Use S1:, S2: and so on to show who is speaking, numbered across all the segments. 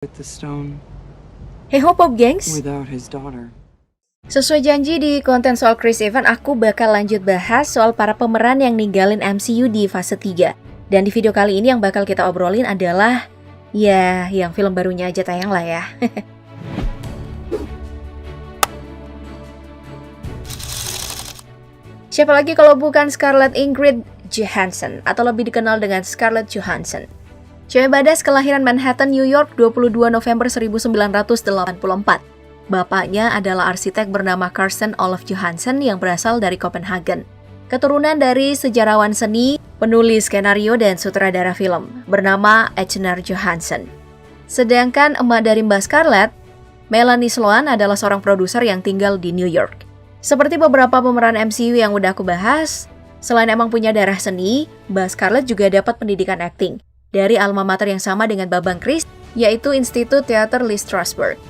S1: with the stone
S2: Hey ho Pop Gengs,
S1: without his daughter.
S2: sesuai janji di konten soal Chris Evans, aku bakal lanjut bahas soal para pemeran yang ninggalin MCU di fase 3. Dan di video kali ini yang bakal kita obrolin adalah, ya yang film barunya aja tayang lah ya. Siapa lagi kalau bukan Scarlett Ingrid Johansson, atau lebih dikenal dengan Scarlett Johansson. Cewek badas kelahiran Manhattan, New York 22 November 1984. Bapaknya adalah arsitek bernama Carsten Olof Johansson yang berasal dari Copenhagen. Keturunan dari sejarawan seni, penulis skenario dan sutradara film bernama Ejnar Johansson. Sedangkan emak dari Mbak Scarlett, Melanie Sloan adalah seorang produser yang tinggal di New York. Seperti beberapa pemeran MCU yang udah aku bahas, selain emang punya darah seni, Mbak Scarlett juga dapat pendidikan akting dari alma mater yang sama dengan Babang Chris, yaitu Institut Theater Lee Strasberg.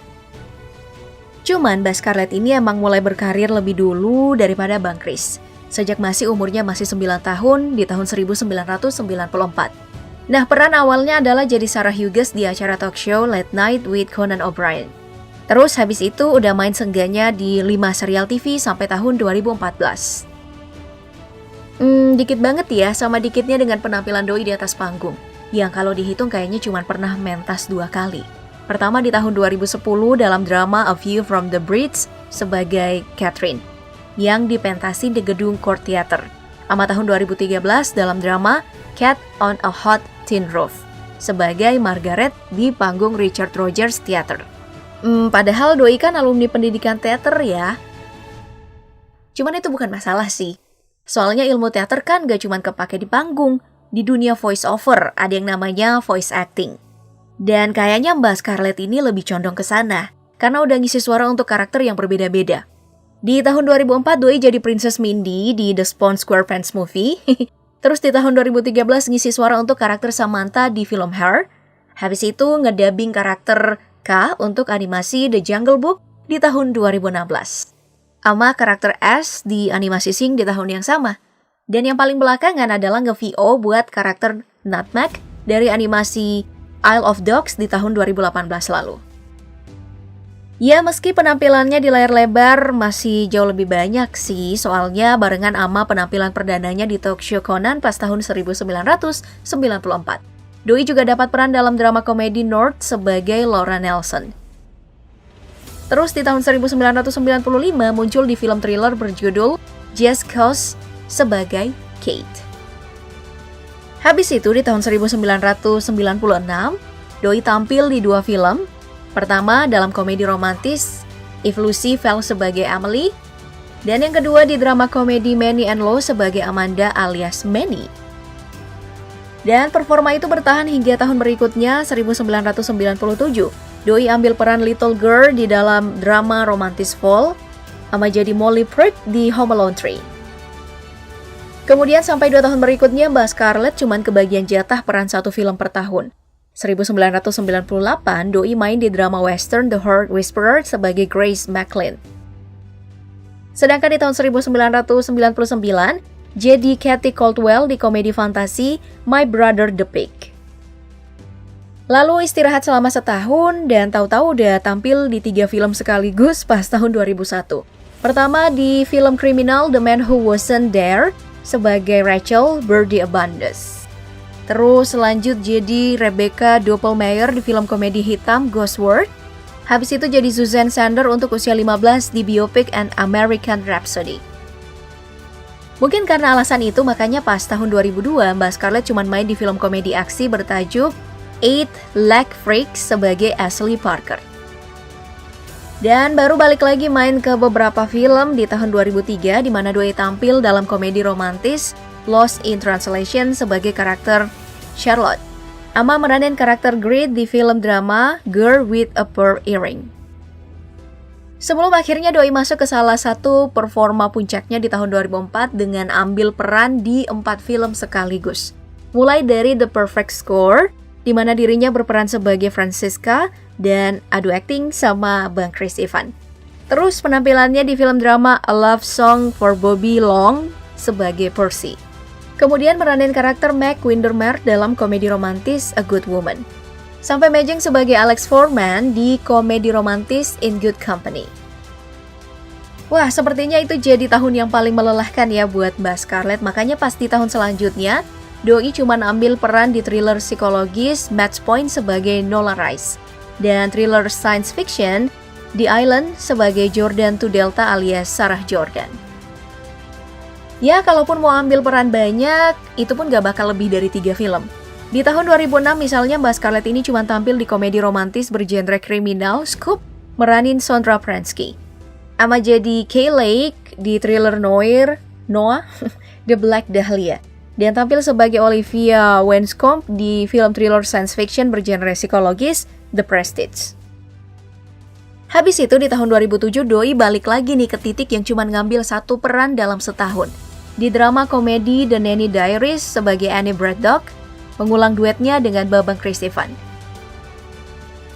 S2: Cuman Mbak Scarlett ini emang mulai berkarir lebih dulu daripada Bang Chris, sejak umurnya masih 9 tahun di tahun 1994. Nah, peran awalnya adalah jadi Sarah Hughes di acara talk show Late Night with Conan O'Brien. Terus habis itu udah main seenggaknya di 5 serial TV sampai tahun 2014. Dikit banget ya sama dikitnya dengan penampilan doi di atas panggung, yang kalau dihitung kayaknya cuma pernah mentas 2 kali. Pertama di tahun 2010 dalam drama A View from the Bridge sebagai Catherine, yang dipentasi di gedung Court Theater. Sama tahun 2013 dalam drama Cat on a Hot Tin Roof sebagai Margaret di panggung Richard Rogers Theater. Padahal doi kan alumni pendidikan teater ya. Cuman itu bukan masalah sih. Soalnya ilmu teater kan gak cuma kepake di panggung. Di dunia voice over ada yang namanya voice acting. Dan kayaknya Mbak Scarlett ini lebih condong ke sana karena udah ngisi suara untuk karakter yang berbeda-beda. Di tahun 2004 doi jadi Princess Mindy di The Spoon SquarePants Movie. Terus di tahun 2013 ngisi suara untuk karakter Samantha di film Her. Habis itu ngedubbing karakter K untuk animasi The Jungle Book di tahun 2016. Sama karakter Ash di animasi Sing di tahun yang sama. Dan yang paling belakangan adalah nge-VO buat karakter Nutmeg dari animasi Isle of Dogs di tahun 2018 lalu. Ya, meski penampilannya di layar lebar masih jauh lebih banyak sih, soalnya barengan sama penampilan perdananya di talk show Conan pas tahun 1994. Doi juga dapat peran dalam drama komedi North sebagai Laura Nelson. Terus di tahun 1995 muncul di film thriller berjudul Just Cause sebagai Kate. Habis itu di tahun 1996, doi tampil di 2 film. Pertama dalam komedi romantis If Lucy Fell sebagai Emily, dan yang kedua di drama komedi Manny and Lowe sebagai Amanda alias Manny. Dan performa itu bertahan hingga tahun berikutnya 1997. Doi ambil peran Little Girl di dalam drama romantis Fall, sama jadi Molly Pruitt di Home Alone 3. Kemudian sampai 2 tahun berikutnya Mbak Scarlett cuman kebagian jatah peran 1 film per tahun. 1998 doi main di drama western The Heart Whisperer sebagai Grace McLean. Sedangkan di tahun 1999 jadi Kathy Caldwell di komedi fantasi My Brother the Pig. Lalu istirahat selama setahun dan tahu-tahu udah tampil di 3 film sekaligus pas tahun 2001. Pertama di film kriminal The Man Who Wasn't There sebagai Rachel Birdie Abundance. Terus lanjut jadi Rebecca Doppelmayr di film komedi hitam Ghost World. Habis itu jadi Suzanne Sander untuk usia 15 di biopic An American Rhapsody. Mungkin karena alasan itu makanya pas tahun 2002 Mbak Scarlett cuma main di film komedi aksi bertajuk Eight Leg Freaks sebagai Ashley Parker. Dan baru balik lagi main ke beberapa film di tahun 2003 di mana doi tampil dalam komedi romantis Lost in Translation sebagai karakter Charlotte. Ama meranin karakter Grid di film drama Girl with a Pearl Earring. Sebelum akhirnya doi masuk ke salah satu performa puncaknya di tahun 2004 dengan ambil peran di 4 film sekaligus. Mulai dari The Perfect Score, di mana dirinya berperan sebagai Francisca dan adu akting sama Bang Chris Evans. Terus penampilannya di film drama A Love Song for Bobby Long sebagai Percy. Kemudian meranin karakter Meg Windermere dalam komedi romantis A Good Woman. sampai mejeng sebagai Alex Foreman di komedi romantis In Good Company. Wah, sepertinya itu jadi tahun yang paling melelahkan ya buat Mbak Scarlett, makanya pas di tahun selanjutnya, Doi cuma ambil peran di thriller psikologis Match Point sebagai Nola Rice, dan thriller science fiction The Island sebagai Jordan to Delta alias Sarah Jordan. Ya, kalaupun mau ambil peran banyak, itu pun gak bakal lebih dari 3 film. Di tahun 2006 misalnya Mbak Scarlett ini cuma tampil di komedi romantis bergenre kriminal Scoop meranin Sondra Pransky. Ama jadi Kay Lake di thriller noir Noah, The Black Dahlia. Dan tampil sebagai Olivia Wanscombe di film thriller science fiction bergenre psikologis The Prestige. Habis itu di tahun 2007 Doi balik lagi nih ke titik yang cuma ngambil 1 peran dalam setahun. Di drama komedi The Nanny Diaries sebagai Annie Braddock, mengulang duetnya dengan Babang Christivan.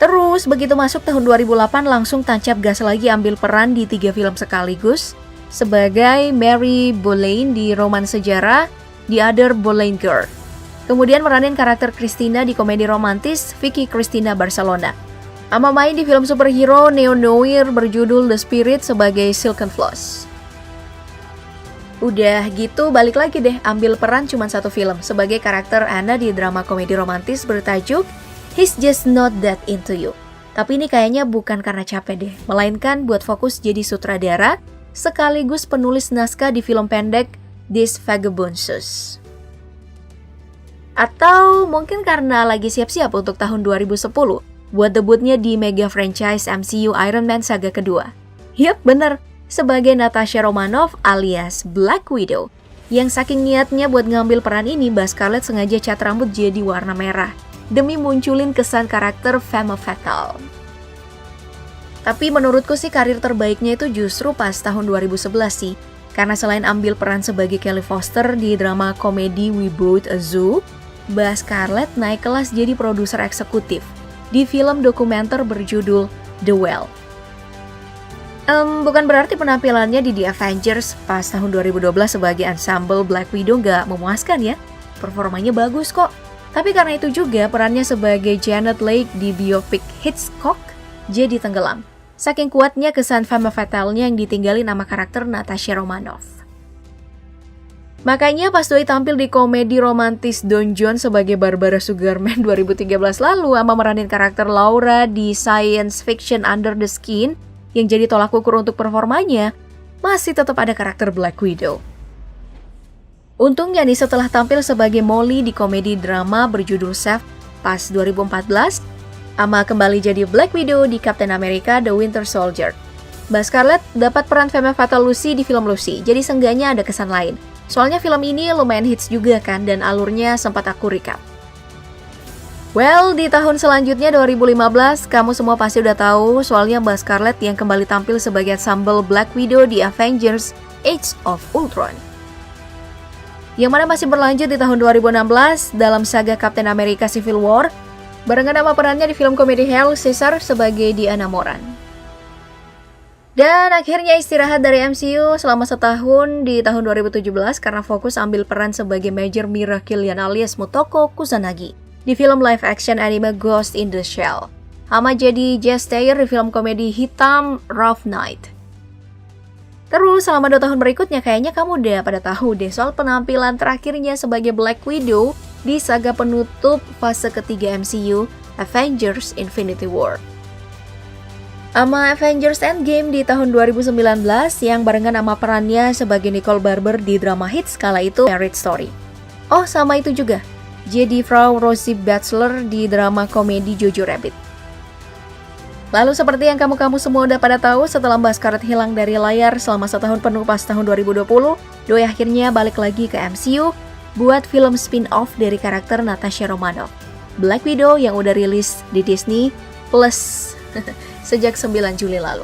S2: Terus begitu masuk tahun 2008 langsung tancap gas lagi ambil peran di 3 film sekaligus sebagai Mary Boleyn di roman sejarah The Other Boleyn Girl. Kemudian meranin karakter Christina di komedi romantis Vicky Cristina Barcelona. Ama main di film superhero neo-noir berjudul The Spirit sebagai Silken Floss. Udah gitu balik lagi deh ambil peran cuma 1 film sebagai karakter Anna di drama komedi romantis bertajuk He's Just Not That Into You. Tapi ini kayaknya bukan karena capek deh, melainkan buat fokus jadi sutradara sekaligus penulis naskah di film pendek These Vagabond Shoes. Atau mungkin karena lagi siap-siap untuk tahun 2010 buat debutnya di mega franchise MCU Iron Man Saga kedua. Yap, bener, sebagai Natasha Romanoff alias Black Widow. Yang saking niatnya buat ngambil peran ini, Mbak Scarlett sengaja cat rambut jadi warna merah demi munculin kesan karakter femme fatale. Tapi menurutku sih karir terbaiknya itu justru pas tahun 2011 sih. Karena selain ambil peran sebagai Kelly Foster di drama komedi We Bought a Zoo, Mbak Scarlett naik kelas jadi produser eksekutif di film dokumenter berjudul The Well. Bukan berarti penampilannya di The Avengers pas tahun 2012 sebagai ensemble Black Widow gak memuaskan ya. Performanya bagus kok. Tapi karena itu juga perannya sebagai Janet Leigh di biopic Hitchcock jadi tenggelam. Saking kuatnya kesan femme fatale-nya yang ditinggali nama karakter Natasha Romanoff. Makanya pas Doi tampil di komedi romantis Don John sebagai Barbara Sugarman 2013 lalu sama meranin karakter Laura di science fiction Under the Skin yang jadi tolak ukur untuk performanya, masih tetap ada karakter Black Widow. Untungnya nih setelah tampil sebagai Molly di komedi drama berjudul Chef pas 2014, ama kembali jadi Black Widow di Captain America The Winter Soldier. Mbak Scarlett dapat peran femme fatale Lucy di film Lucy, jadi seenggaknya ada kesan lain. Soalnya film ini lumayan hits juga kan, dan alurnya sempat aku recap. Well, di tahun selanjutnya 2015, kamu semua pasti udah tahu soalnya Mbak Scarlett yang kembali tampil sebagai ensemble Black Widow di Avengers Age of Ultron. Yang mana masih berlanjut di tahun 2016 dalam saga Captain America Civil War, barengan sama perannya di film komedi Hail Caesar sebagai Diana Moran. Dan akhirnya istirahat dari MCU selama setahun di tahun 2017 karena fokus ambil peran sebagai Major Mira Killian alias Motoko Kusanagi di film live action anime Ghost in the Shell. Sama jadi Jess Taylor di film komedi hitam Rough Night. Terus selama 2 tahun berikutnya kayaknya kamu udah pada tahu deh soal penampilan terakhirnya sebagai Black Widow di saga penutup fase ketiga MCU, Avengers Infinity War. Ama Avengers Endgame di tahun 2019 yang barengan sama perannya sebagai Nicole Barber di drama hits kala itu Marriage Story. Oh, sama itu juga, jadi Frau Rosie Bachelor di drama komedi Jojo Rabbit. Lalu seperti yang kamu semua udah pada tahu, setelah Mbak Scarlett hilang dari layar selama setahun penuh pas tahun 2020, Doi akhirnya balik lagi ke MCU buat film spin-off dari karakter Natasha Romanoff, Black Widow yang udah rilis di Disney Plus sejak 9 Juli lalu.